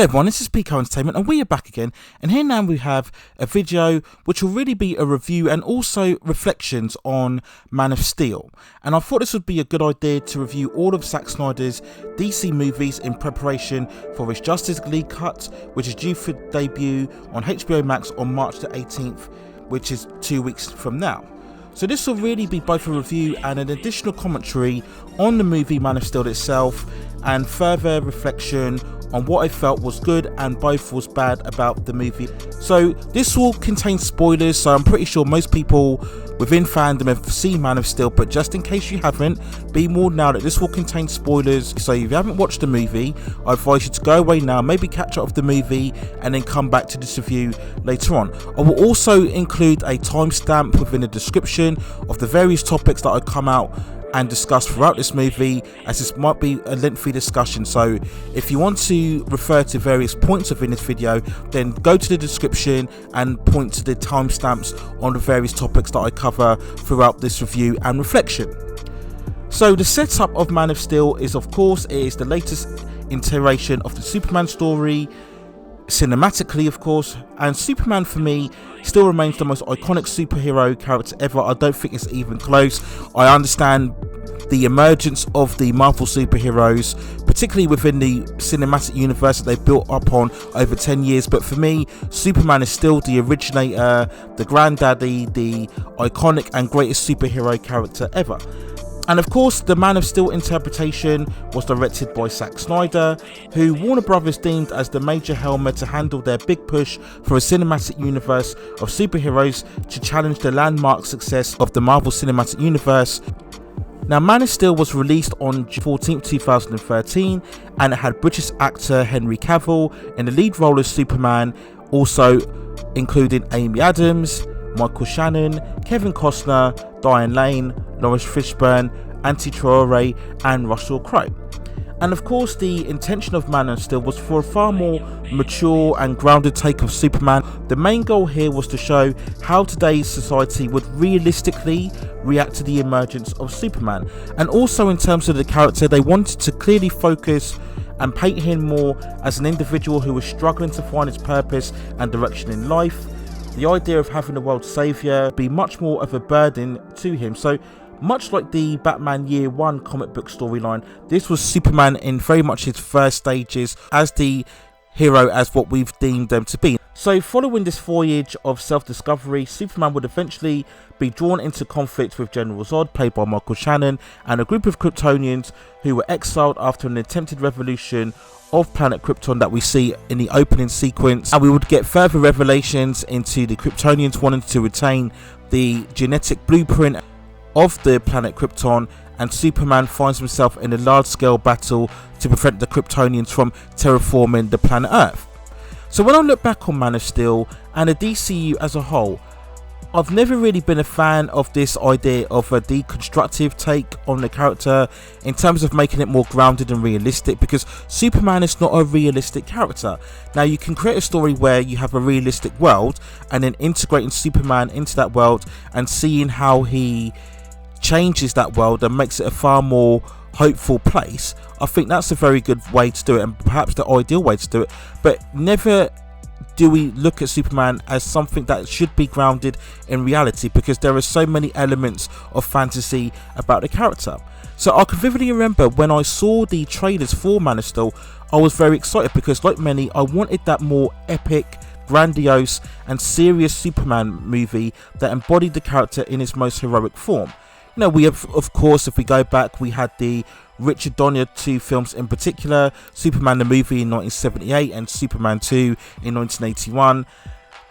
Hello everyone, this is Pico Entertainment and we are back again, and here now we have a video which will really be a review and also reflections on Man of Steel. And I thought this would be a good idea to review all of Zack Snyder's DC movies in preparation for his Justice League Cut, which is due for debut on HBO Max on March the 18th, which is 2 weeks from now. So this will really be both a review and an additional commentary on the movie Man of Steel itself, and further reflection on what I felt was good and both was bad about the movie. So this will contain spoilers, so I'm pretty sure most people within fandom have seen Man of Steel, but just in case you haven't, be warned now that this will contain spoilers. So if you haven't watched the movie, I advise you to go away now, maybe catch up with the movie and then come back to this review later on. I will also include a timestamp within the description of the various topics that I come out and discuss throughout this movie, as this might be a lengthy discussion. So if you want to refer to various points within this video, then go to the description and point to the timestamps on the various topics that I cover throughout this review and reflection. So the setup of Man of Steel is, of course, it is the latest iteration of the Superman story, cinematically of course, and Superman for me still remains the most iconic superhero character ever. I don't think it's even close. I understand the emergence of the Marvel superheroes, particularly within the cinematic universe that they've built up on over 10 years, but for me, Superman is still the originator, the granddaddy, the iconic and greatest superhero character ever. And of course, the Man of Steel interpretation was directed by Zack Synder, who Warner Brothers deemed as the major helmet to handle their big push for a cinematic universe of superheroes to challenge the landmark success of the Marvel Cinematic Universe. Now, Man of Steel was released on June 14, 2013, and it had British actor Henry Cavill in the lead role as Superman, also including Amy Adams, Michael Shannon, Kevin Costner, Diane Lane, Lois Fishburne, Auntie Traore and Russell Crowe. And of course, the intention of Man of Steel was for a far more mature and grounded take of Superman. The main goal here was to show how today's society would realistically react to the emergence of Superman. And also in terms of the character, they wanted to clearly focus and paint him more as an individual who was struggling to find his purpose and direction in life. The idea of having a world saviour be much more of a burden to him. So much like the Batman Year One comic book storyline, this was Superman in very much his first stages as the hero, as what we've deemed them to be. So following this voyage of self-discovery, Superman would eventually be drawn into conflict with General Zod, played by Michael Shannon, and a group of Kryptonians who were exiled after an attempted revolution of planet Krypton that we see in the opening sequence. And we would get further revelations into the Kryptonians wanting to retain the genetic blueprint of the planet Krypton, and Superman finds himself in a large-scale battle to prevent the Kryptonians from terraforming the planet Earth. So when I look back on Man of Steel and the DCU as a whole, I've never really been a fan of this idea of a deconstructive take on the character in terms of making it more grounded and realistic, because Superman is not a realistic character. Now, you can create a story where you have a realistic world and then integrating Superman into that world and seeing how he changes that world and makes it a far more hopeful place. I think that's a very good way to do it, and perhaps the ideal way to do it, but never do we look at Superman as something that should be grounded in reality, because there are so many elements of fantasy about the character. So I can vividly remember when I saw the trailers for Man of Steel, I was very excited because, like many, I wanted that more epic, grandiose and serious Superman movie that embodied the character in his most heroic form. You know, we have, of course, if we go back, we had the Richard Donner 2 films in particular, Superman the movie in 1978 and Superman 2 in 1981.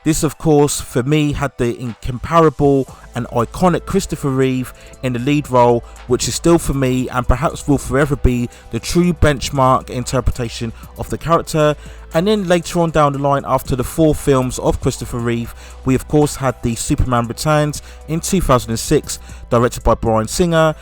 This, of course, for me, had the incomparable and iconic Christopher Reeve in the lead role, which is still for me and perhaps will forever be the true benchmark interpretation of the character. And then later on down the line, after the 4 films of Christopher Reeve, we of course had the Superman Returns in 2006, directed by Bryan Singer,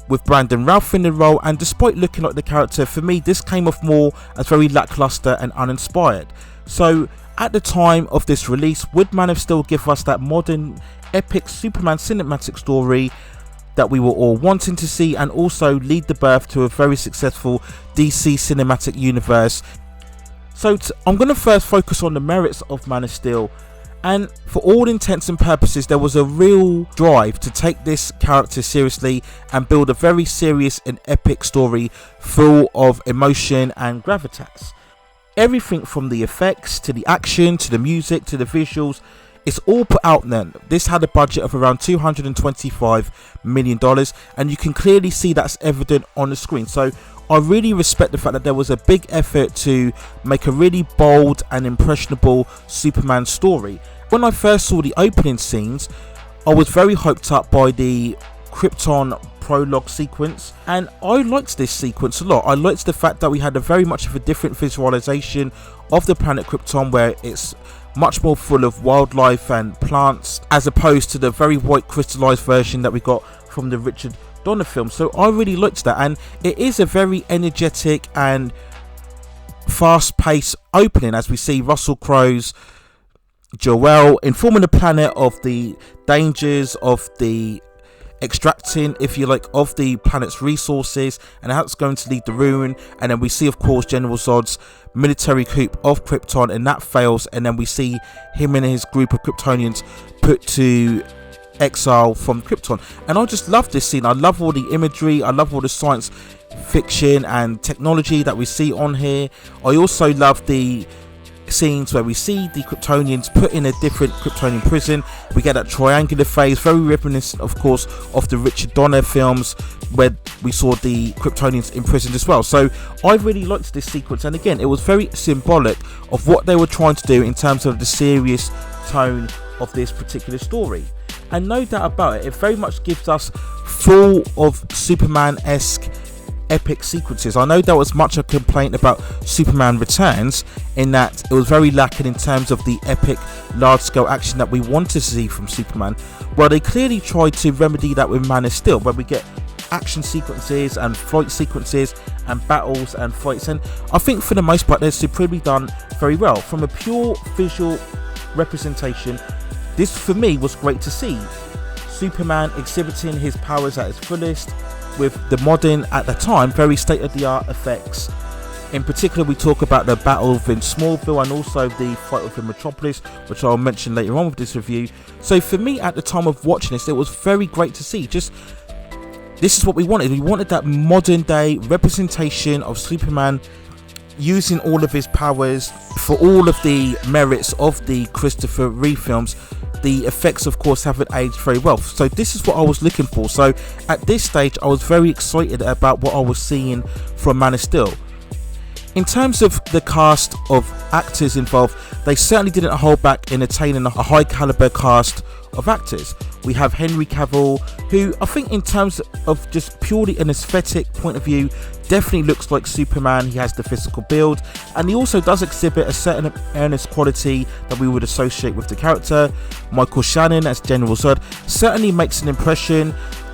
with Brandon Routh in the role. And despite looking like the character, for me this came off more as very lackluster and uninspired. So at the time of this release, would Man of Steel give us that modern epic Superman cinematic story that we were all wanting to see, and also lead the birth to a very successful DC cinematic universe? So I'm going to first focus on the merits of Man of Steel. And for all intents and purposes, there was a real drive to take this character seriously and build a very serious and epic story full of emotion and gravitas. Everything from the effects to the action to the music to the visuals, it's all put out there. This had a budget of around $225 million, and you can clearly see that's evident on the screen. So I really respect the fact that there was a big effort to make a really bold and impressionable Superman story. When I first saw the opening scenes, I was very hyped up by the Krypton prologue sequence, and I liked this sequence a lot. I liked the fact that we had a very much of a different visualization of the planet Krypton, where it's much more full of wildlife and plants, as opposed to the very white crystallized version that we got from the Richard Donner film. So I really liked that, and it is a very energetic and fast-paced opening as we see Russell Crowe's Jor-El informing the planet of the dangers of the extracting, if you like, of the planet's resources and how it's going to lead to ruin. And then we see, of course, General Zod's military coup of Krypton, and that fails, and then we see him and his group of Kryptonians put to exile from Krypton. And I just love this scene. I love all the imagery, I love all the science fiction and technology that we see on here. I also love the scenes where we see the Kryptonians put in a different Kryptonian prison. We get that triangular phase, very reminiscent, of course, of the Richard Donner films, where we saw the Kryptonians imprisoned as well. So I really liked this sequence, and again, it was very symbolic of what they were trying to do in terms of the serious tone of this particular story. And no doubt about it, it very much gives us full of Superman-esque epic sequences. I know there was much a complaint about Superman Returns in that it was very lacking in terms of the epic large-scale action that we want to see from Superman. Well, they clearly tried to remedy that with Man of Steel, where we get action sequences and flight sequences and battles and fights, and I think for the most part they're supremely done very well. From a pure visual representation, this for me was great to see. Superman exhibiting his powers at his fullest with the modern, at the time, very state-of-the-art effects. In particular, we talk about the battle within Smallville and also the fight within Metropolis, which I'll mention later on with this review. So for me, at the time of watching this, it was very great to see. Just, this is what we wanted. We wanted that modern day representation of Superman using all of his powers. For all of the merits of the Christopher Reeve films, the effects, of course, haven't aged very well. So this is what I was looking for. So at this stage, I was very excited about what I was seeing from Man of Steel. In terms of the cast of actors involved, they certainly didn't hold back in attaining a high caliber cast of actors. We have Henry Cavill, who I think in terms of just purely an aesthetic point of view, definitely looks like Superman. He has the physical build, and he also does exhibit a certain earnest quality that we would associate with the character. Michael Shannon as General Zod certainly makes an impression.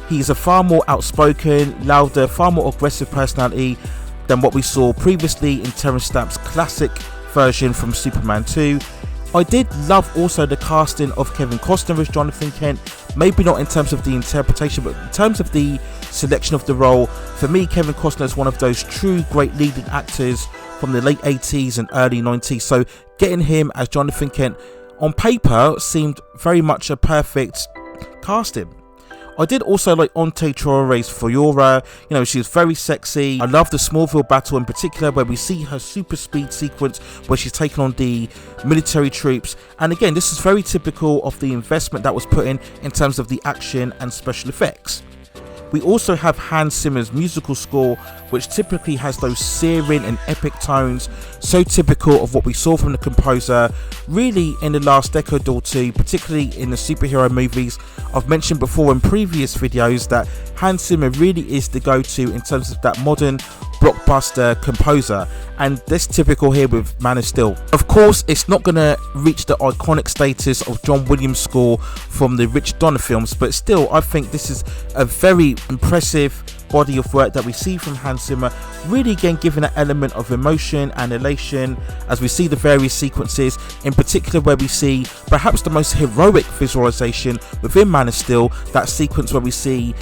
He's a far more outspoken, louder, far more aggressive personality than what we saw previously in Terrence Stamp's classic version from Superman 2. I did love also the casting of Kevin Costner as Johnathan Kent, maybe not in terms of the interpretation, but in terms of the selection of the role. For me, Kevin Costner is one of those true great leading actors from the late 80s and early 90s, so getting him as Johnathan Kent on paper seemed very much a perfect casting. I did also like Onte Traore's Fiora. You know, she was very sexy. I love the Smallville battle in particular, where we see her super speed sequence where she's taken on the military troops. And again, this is very typical of the investment that was put in terms of the action and special effects. We also have Hans Zimmer's musical score, which typically has those searing and epic tones, so typical of what we saw from the composer really in the last decade or two, particularly in the superhero movies. I've mentioned before in previous videos that Hans Zimmer really is the go-to in terms of that modern blockbuster composer, and that's typical here with Man of Steel. Of course, it's not going to reach the iconic status of John Williams' score from the Richard Donner films, but still, I think this is a very impressive body of work that we see from Hans Zimmer, really again giving an element of emotion and elation as we see the various sequences, in particular where we see perhaps the most heroic visualization within Man of Steel, that sequence where we see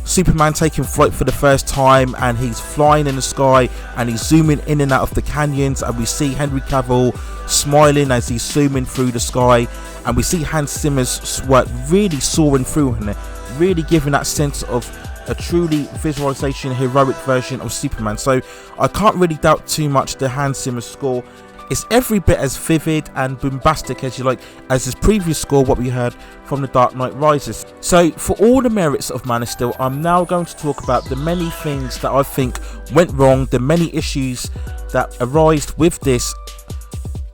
Superman taking flight for the first time, and he's flying in the sky and he's zooming in and out of the canyons, and we see Henry Cavill smiling as he's zooming through the sky, and we see Hans Zimmer's work really soaring through and really giving that sense of a truly visualization heroic version of Superman. So I can't really doubt too much the Hans Zimmer score. It's every bit as vivid and bombastic as you like as his previous score, what we heard from The Dark Knight Rises. So for all the merits of Man of Steel, I'm now going to talk about the many things that I think went wrong, the many issues that arise with this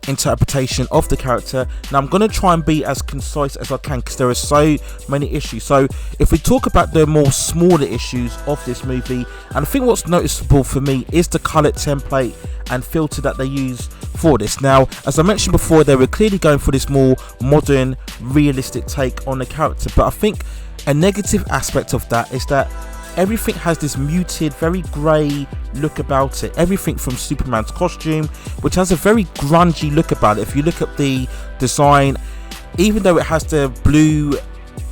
interpretation of the character. Now I'm going to try and be as concise as I can because there are so many issues. So if we talk about the more smaller issues of this movie, and I think what's noticeable for me is the colour template and filter that they use for this. Now, as I mentioned before, they were clearly going for this more modern, realistic take on the character, but I think a negative aspect of that is that everything has this muted, very grey look about it. Everything from Superman's costume, which has a very grungy look about it. If you look at the design, even though it has the blue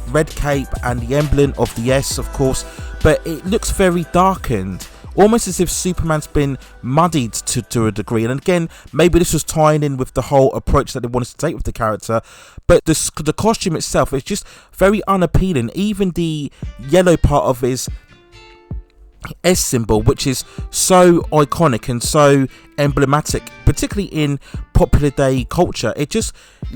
red cape and the emblem of the S, of course, but it looks very darkened, almost as if Superman's been muddied to a degree. And again, maybe this was tying in with the whole approach that they wanted to take with the character, but the costume itself is just very unappealing. Even the yellow part of his S symbol, which is so iconic and so emblematic, particularly in popular day culture, it just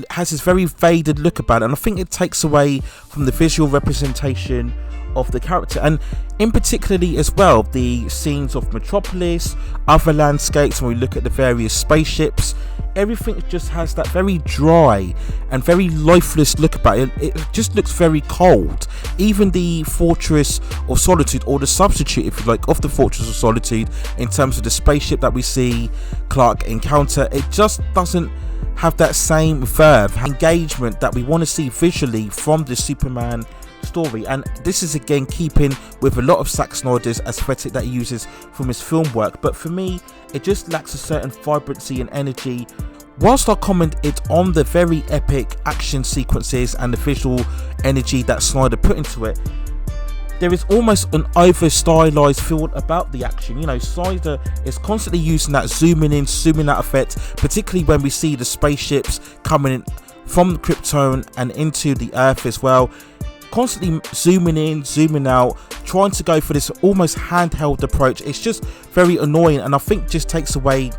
has this very faded look about it, and I think it takes away from the visual representation of the character. And in particularly as well, the scenes of Metropolis, other landscapes, when we look at the various spaceships, everything just has that very dry and very lifeless look about it. It just looks very cold. Even the Fortress of Solitude, or the substitute, if you like, of the Fortress of Solitude, in terms of the spaceship that we see Clark encounter, it just doesn't have that same verve, engagement that we want to see visually from the Superman story. And this is again keeping with a lot of Zack Snyder's aesthetic that he uses from his film work, but for me it just lacks a certain vibrancy and energy. Whilst I comment it on the very epic action sequences and the visual energy that Snyder put into it, there is almost an over stylized feel about the action. You know, Snyder is constantly using that zooming in, zooming out effect, particularly when we see the spaceships coming in from Krypton and into the Earth as well, constantly zooming in, zooming out, trying to go for this almost handheld approach. It's just very annoying, and I think just takes away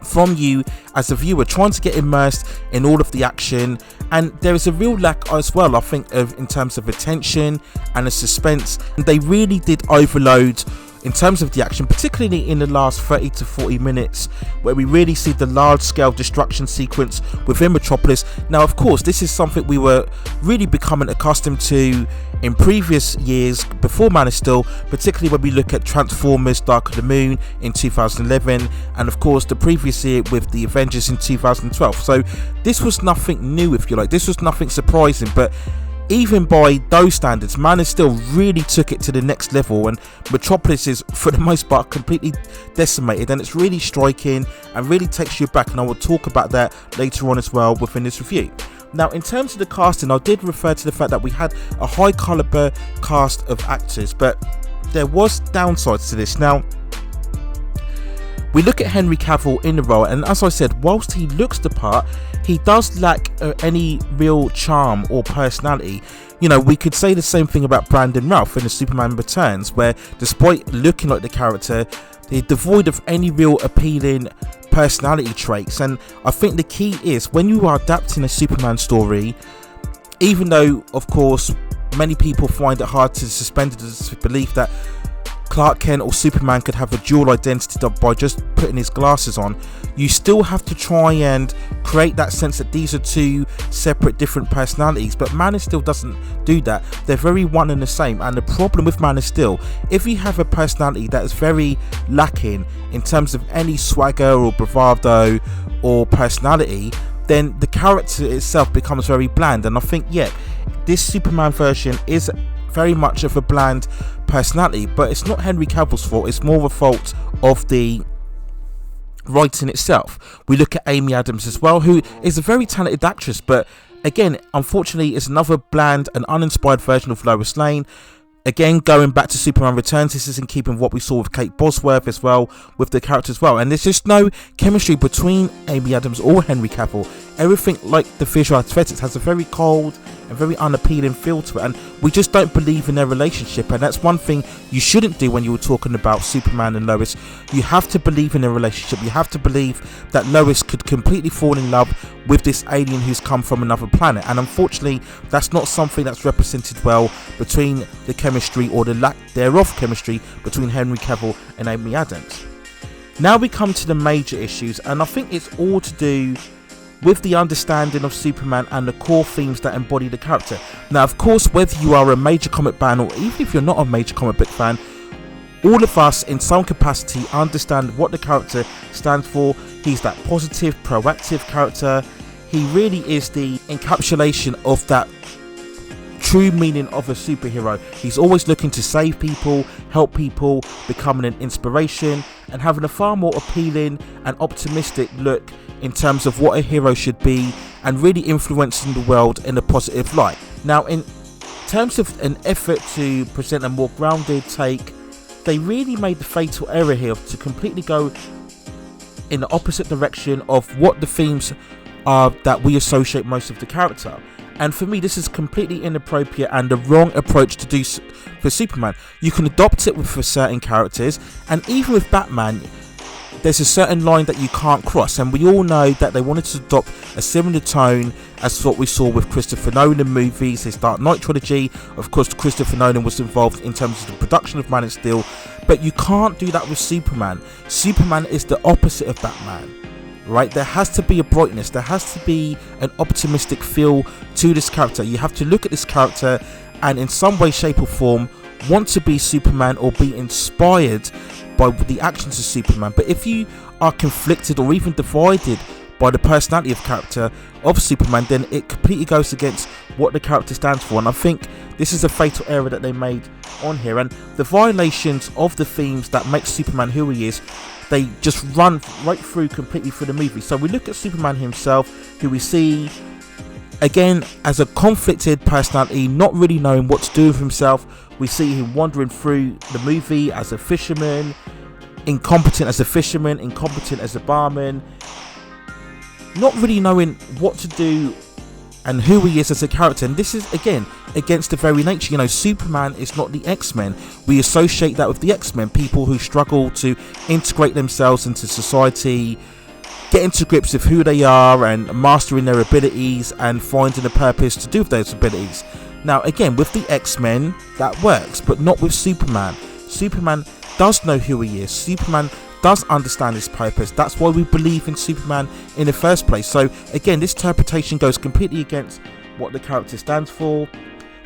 from you as a viewer trying to get immersed in all of the action. And there is a real lack as well, I think, of in terms of attention and the suspense. And they really did overload in terms of the action, particularly in the last 30 to 40 minutes, where we really see the large-scale destruction sequence within Metropolis. Now, of course, this is something we were really becoming accustomed to in previous years before Man of Steel, particularly when we look at Transformers Dark of the Moon in 2011, and of course the previous year with the Avengers in 2012. So this was nothing new, if you like. This was nothing surprising, but even by those standards, Man of Steel really took it to the next level, and Metropolis is for the most part completely decimated, and it's really striking and really takes you back, and I will talk about that later on as well within this review. Now, in terms of the casting, I did refer to the fact that we had a high caliber cast of actors, but there was downsides to this. Now, we look at Henry Cavill in the role, and as I said, whilst he looks the part, he does lack any real charm or personality. You know, we could say the same thing about Brandon Routh in the Superman Returns, where despite looking like the character, they're devoid of any real appealing personality traits. And I think the key is, when you are adapting a Superman story, even though of course many people find it hard to suspend the belief that Clark Kent or Superman could have a dual identity by just putting his glasses on, you still have to try and create that sense that these are two separate, different personalities. But Man of Steel doesn't do that. They're very one and the same. And the problem with Man of Steel, if you have a personality that is very lacking in terms of any swagger or bravado or personality, then the character itself becomes very bland. And I think, yeah, this Superman version is very much of a bland personality, but it's not Henry Cavill's fault. It's more of a fault of the writing itself. We look at Amy Adams as well, who is a very talented actress, but again, unfortunately, is another bland and uninspired version of Lois Lane. Again, going back to Superman Returns, this is in keeping with what we saw with Kate Bosworth as well, with the character as well. And there's just no chemistry between Amy Adams or Henry Cavill. Everything, like the visual aesthetics, has a very cold and very unappealing feel to it, and we just don't believe in their relationship. And that's one thing you shouldn't do when you were talking about Superman and Lois. You have to believe in their relationship. You have to believe that Lois could completely fall in love with this alien who's come from another planet, and unfortunately that's not something that's represented well between the chemistry, or the lack thereof chemistry, between Henry Cavill and Amy Adams. Now we come to the major issues, and I think it's all to do with the understanding of Superman and the core themes that embody the character. Now, of course, whether you are a major comic fan or even if you're not a major comic book fan, all of us in some capacity understand what the character stands for. He's that positive, proactive character. He really is the encapsulation of that true meaning of a superhero. He's always looking to save people, help people, becoming an inspiration, and having a far more appealing and optimistic look in terms of what a hero should be, and really influencing the world in a positive light. Now, in terms of an effort to present a more grounded take, they really made the fatal error here to completely go in the opposite direction of what the themes are that we associate most of the character. And for me, this is completely inappropriate and the wrong approach to do for Superman. You can adopt it for certain characters, and even with Batman, there's a certain line that you can't cross, and we all know that they wanted to adopt a similar tone as what we saw with Christopher Nolan movies, his Dark Knight trilogy. Of course, Christopher Nolan was involved in terms of the production of Man of Steel, but you can't do that with Superman. Superman is the opposite of Batman, right? There has to be a brightness, there has to be an optimistic feel to this character. You have to look at this character and in some way, shape or form want to be Superman or be inspired by the actions of Superman. But if you are conflicted or even divided by the personality of character of Superman, then it completely goes against what the character stands for. And I think this is a fatal error that they made on here, and the violations of the themes that make Superman who he is, they just run right through completely through the movie. So we look at Superman himself, who we see again as a conflicted personality, not really knowing what to do with himself. We see him wandering through the movie as a fisherman, incompetent as a fisherman, incompetent as a barman, not really knowing what to do and who he is as a character. And this is again against the very nature, you know, Superman is not the X-Men. We associate that with the X-Men, people who struggle to integrate themselves into society, getting to grips with who they are and mastering their abilities and finding a purpose to do with those abilities. Now again, with the X-Men that works, but not with Superman. Superman does know who he is. Superman does understand his purpose. That's why we believe in Superman in the first place. So again, this interpretation goes completely against what the character stands for.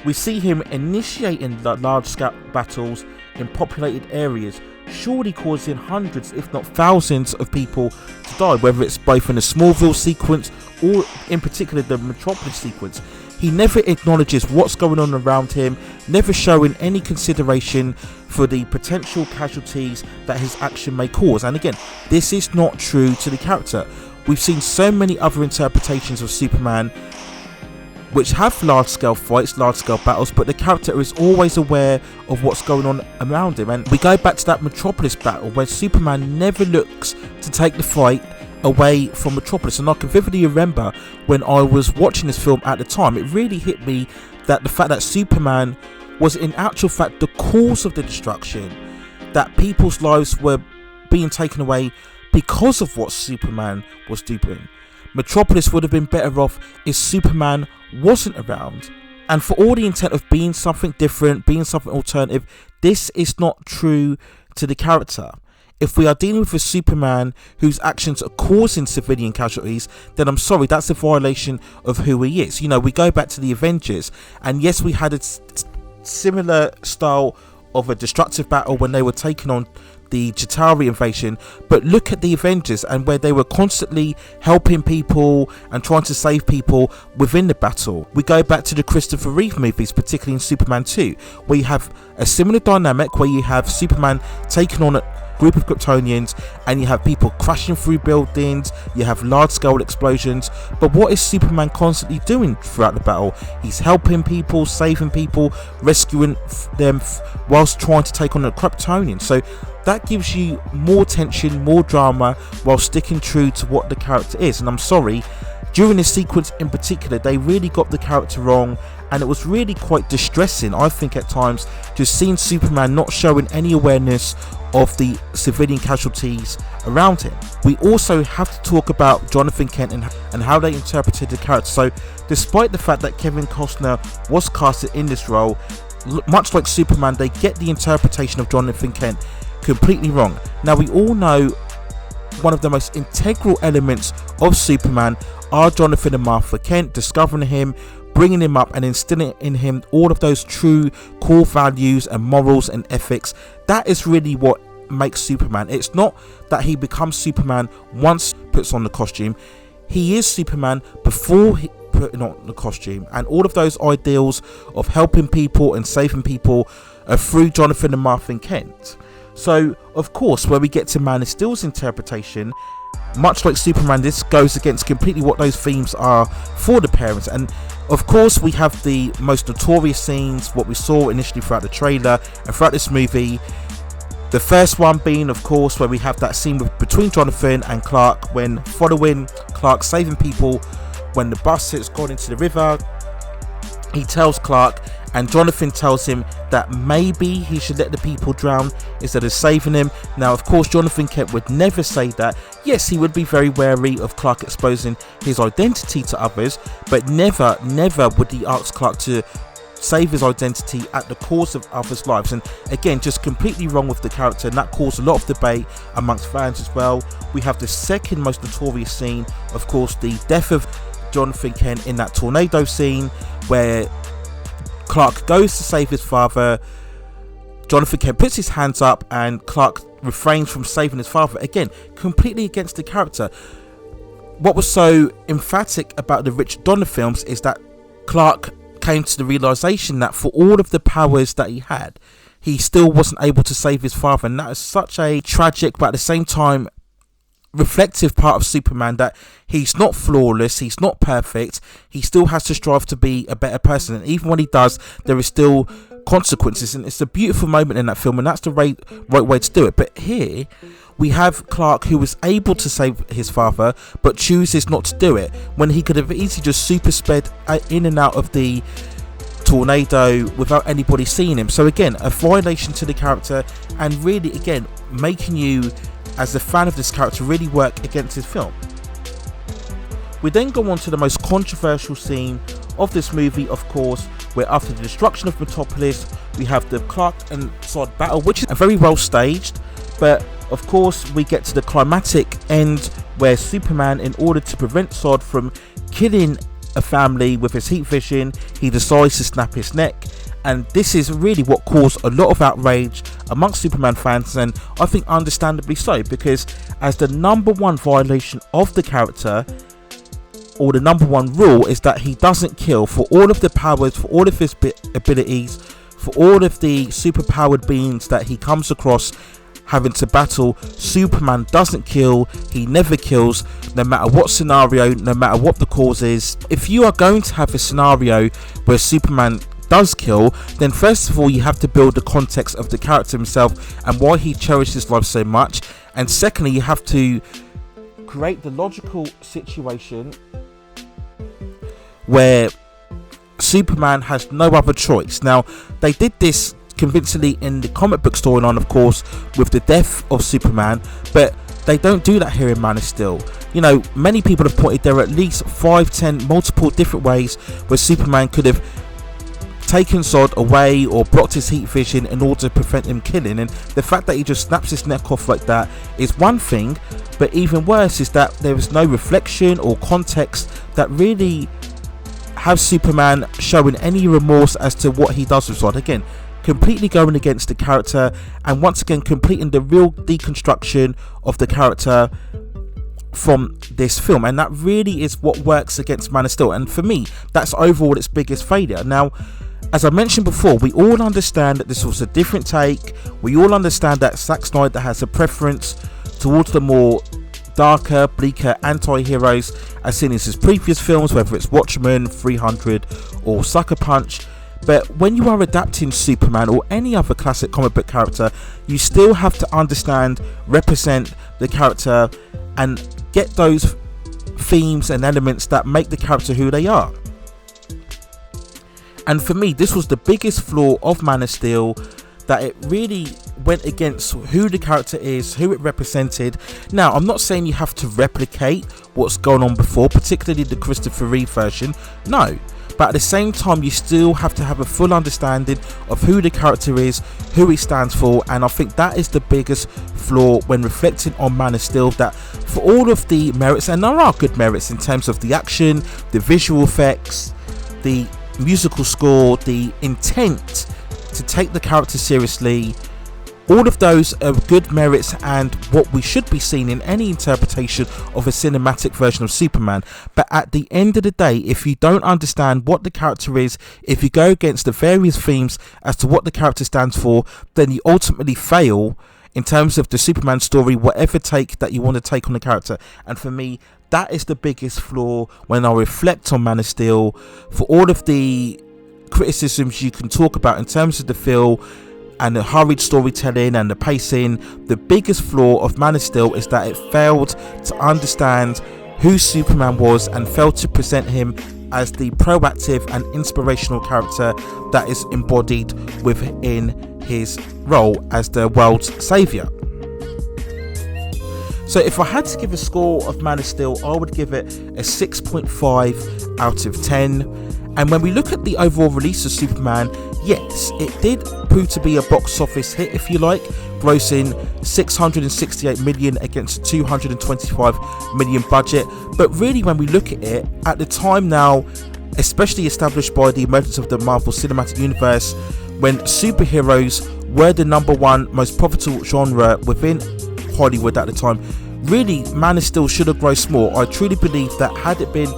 We see him initiating large-scale battles in populated areas, surely causing hundreds if not thousands of people to die, whether it's both in the Smallville sequence or in particular the Metropolis sequence. He never acknowledges what's going on around him, never showing any consideration for the potential casualties that his action may cause. And again, this is not true to the character. We've seen so many other interpretations of Superman which have large-scale fights, large-scale battles, but the character is always aware of what's going on around him. And we go back to that Metropolis battle where Superman never looks to take the fight away from Metropolis. And I can vividly remember when I was watching this film at the time, it really hit me that the fact that Superman was in actual fact the cause of the destruction, that people's lives were being taken away because of what Superman was doing. Metropolis would have been better off if Superman wasn't around. And for all the intent of being something different, being something alternative, this is not true to the character. If we are dealing with a Superman whose actions are causing civilian casualties, then I'm sorry, that's a violation of who he is. You know, we go back to the Avengers, and yes, we had a similar style of a destructive battle when they were taking on the Chitauri invasion, but look at the Avengers and where they were constantly helping people and trying to save people within the battle. We go back to the Christopher Reeve movies, particularly in Superman 2, where you have a similar dynamic where you have Superman taking on group of Kryptonians and you have people crashing through buildings, you have large scale explosions, but what is Superman constantly doing throughout the battle? He's helping people, saving people, rescuing them whilst trying to take on the Kryptonians. So that gives you more tension, more drama, while sticking true to what the character is. And I'm sorry, during this sequence in particular, they really got the character wrong, and it was really quite distressing, I think, at times, just seeing Superman not showing any awareness of the civilian casualties around him. We also have to talk about Johnathan Kent and how they interpreted the character. So despite the fact that Kevin Costner was casted in this role, much like Superman, they get the interpretation of Johnathan Kent completely wrong. Now, we all know one of the most integral elements of Superman are Johnathan and Martha Kent, discovering him, bringing him up and instilling in him all of those true core values and morals and ethics. That is really what makes Superman. It's not that he becomes Superman once he puts on the costume. He is Superman before he putting on the costume, and all of those ideals of helping people and saving people are through Johnathan and Martha Kent. So of course, when we get to Man of Steel's interpretation, much like Superman, this goes against completely what those themes are for the parents. And of course, we have the most notorious scenes, what we saw initially throughout the trailer and throughout this movie. The first one being, of course, where we have that scene between Johnathan and Clark, when following Clark saving people when the bus has gone into the river. He tells Clark, and Johnathan tells him that maybe he should let the people drown instead of saving them. Now, of course, Johnathan Kent would never say that. Yes, he would be very wary of Clark exposing his identity to others, but never would he ask Clark to save his identity at the cost of others' lives. And again, just completely wrong with the character, and that caused a lot of debate amongst fans as well. We have the second most notorious scene, of course, the death of Johnathan Kent in that tornado scene where Clark goes to save his father. Johnathan Kent puts his hands up and Clark refrains from saving his father. Again, completely against the character. What was so emphatic about the Richard Donner films is that Clark came to the realization that for all of the powers that he had, he still wasn't able to save his father. And that is such a tragic, but at the same time reflective part of Superman, that he's not flawless, he's not perfect, he still has to strive to be a better person, and even when he does, there is still consequences. And it's a beautiful moment in that film, and that's the right way to do it. But here we have Clark, who was able to save his father but chooses not to do it, when he could have easily just super sped in and out of the tornado without anybody seeing him. So again, a violation to the character, and really again making you as a fan of this character really work against his film. We then go on to the most controversial scene of this movie, of course, where after the destruction of Metropolis, we have the Clark and Zod battle, which is very well staged, but of course we get to the climatic end where Superman, in order to prevent Zod from killing a family with his heat vision, he decides to snap his neck. And this is really what caused a lot of outrage amongst Superman fans, and I think understandably so, because as the number one violation of the character, or the number one rule, is that he doesn't kill. For all of the powers, for all of his abilities, for all of the superpowered beings that he comes across having to battle, Superman doesn't kill. He never kills, no matter what scenario, no matter what the cause is. If you are going to have a scenario where Superman does kill, then first of all you have to build the context of the character himself and why he cherishes his life so much, and secondly you have to create the logical situation where Superman has no other choice. Now, they did this convincingly in the comic book storyline, of course, with the death of Superman, but they don't do that here in Man of Steel. You know, many people have pointed there are at least 5-10 multiple different ways where Superman could have taken Zod away or blocked his heat vision in order to prevent him killing, and the fact that he just snaps his neck off like that is one thing, but even worse is that there is no reflection or context that really has Superman showing any remorse as to what he does with Zod. Again, completely going against the character, and once again completing the real deconstruction of the character from this film, and that really is what works against Man of Steel, and for me that's overall its biggest failure. Now, As I mentioned before, we all understand that this was a different take. We all understand that Zack Synder has a preference towards the more darker, bleaker anti-heroes as seen in his previous films, whether it's Watchmen, 300 or Sucker Punch. But when you are adapting Superman or any other classic comic book character, you still have to understand, represent the character and get those themes and elements that make the character who they are. And for me, this was the biggest flaw of Man of Steel, that it really went against who the character is, who it represented. Now, I'm not saying you have to replicate what's gone on before, particularly the Christopher Reeve version. No. But at the same time, you still have to have a full understanding of who the character is, who he stands for, and I think that is the biggest flaw when reflecting on Man of Steel, that for all of the merits, and there are good merits in terms of the action, the visual effects, the musical score, the intent to take the character seriously, all of those are good merits and what we should be seeing in any interpretation of a cinematic version of Superman. But at the end of the day, if you don't understand what the character is, if you go against the various themes as to what the character stands for, then you ultimately fail in terms of the Superman story, whatever take that you want to take on the character. And for me, that is the biggest flaw when I reflect on Man of Steel. For all of the criticisms you can talk about in terms of the feel and the hurried storytelling and the pacing, the biggest flaw of Man of Steel is that it failed to understand who Superman was and failed to present him as the proactive and inspirational character that is embodied within his role as the world's saviour. So if I had to give a score of Man of Steel, I would give it a 6.5 out of 10. And when we look at the overall release of Superman, yes, it did prove to be a box office hit, if you like, grossing 668 million against a 225 million budget. But really, when we look at it, at the time now, especially established by the emergence of the Marvel Cinematic Universe, when superheroes were the #1 most profitable genre within Hollywood at the time, really Man of Steel should have grossed more. I truly believe that had it been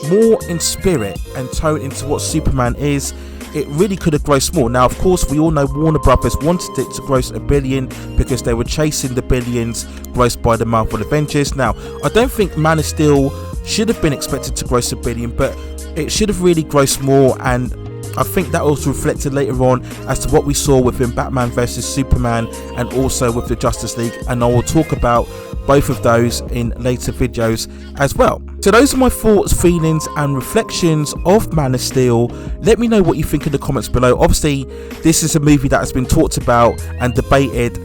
more in spirit and tone into what Superman is, it really could have grossed more. Now, of course, we all know Warner Brothers wanted it to gross $1 billion because they were chasing the billions grossed by the Marvel Avengers. Now, I don't think Man of Steel should have been expected to gross $1 billion, but it should have really grossed more, and I think that was reflected later on as to what we saw within Batman vs Superman and also with the Justice League, and I will talk about both of those in later videos as well. So those are my thoughts, feelings and reflections of Man of Steel. Let me know what you think in the comments below. Obviously, this is a movie that has been talked about and debated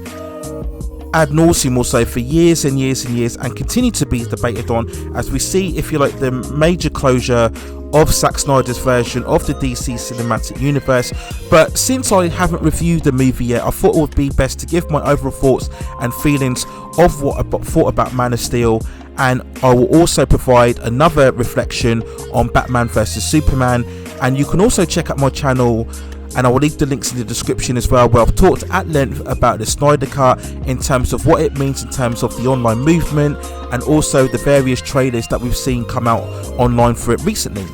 ad nauseum also for years and years and years, and continue to be debated on as we see, if you like, the major closure of Zack Snyder's version of the DC Cinematic Universe. But since I haven't reviewed the movie yet, I thought it would be best to give my overall thoughts and feelings of what I thought about Man of Steel, and I will also provide another reflection on Batman vs Superman. And you can also check out my channel, and I will leave the links in the description as well, where I've talked at length about the Snyder Cut in terms of what it means in terms of the online movement, and also the various trailers that we've seen come out online for it recently.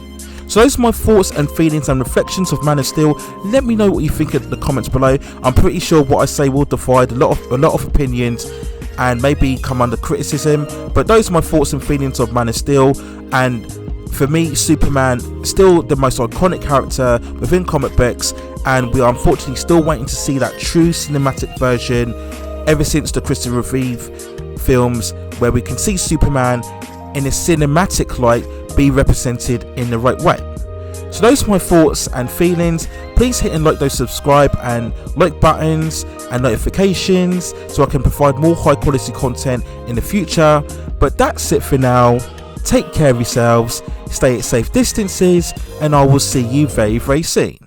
So those are my thoughts and feelings and reflections of Man of Steel. Let me know what you think in the comments below. I'm pretty sure what I say will divide a lot of opinions and maybe come under criticism, but those are my thoughts and feelings of Man of Steel. And for me, Superman, still the most iconic character within comic books, and we are unfortunately still waiting to see that true cinematic version ever since the Christopher Reeve films, where we can see Superman in a cinematic light be represented in the right way. So those are my thoughts and feelings. Please hit and like those subscribe and like buttons and notifications so I can provide more high quality content in the future. But that's it for now. Take care of yourselves, stay at safe distances, and I will see you very, very soon.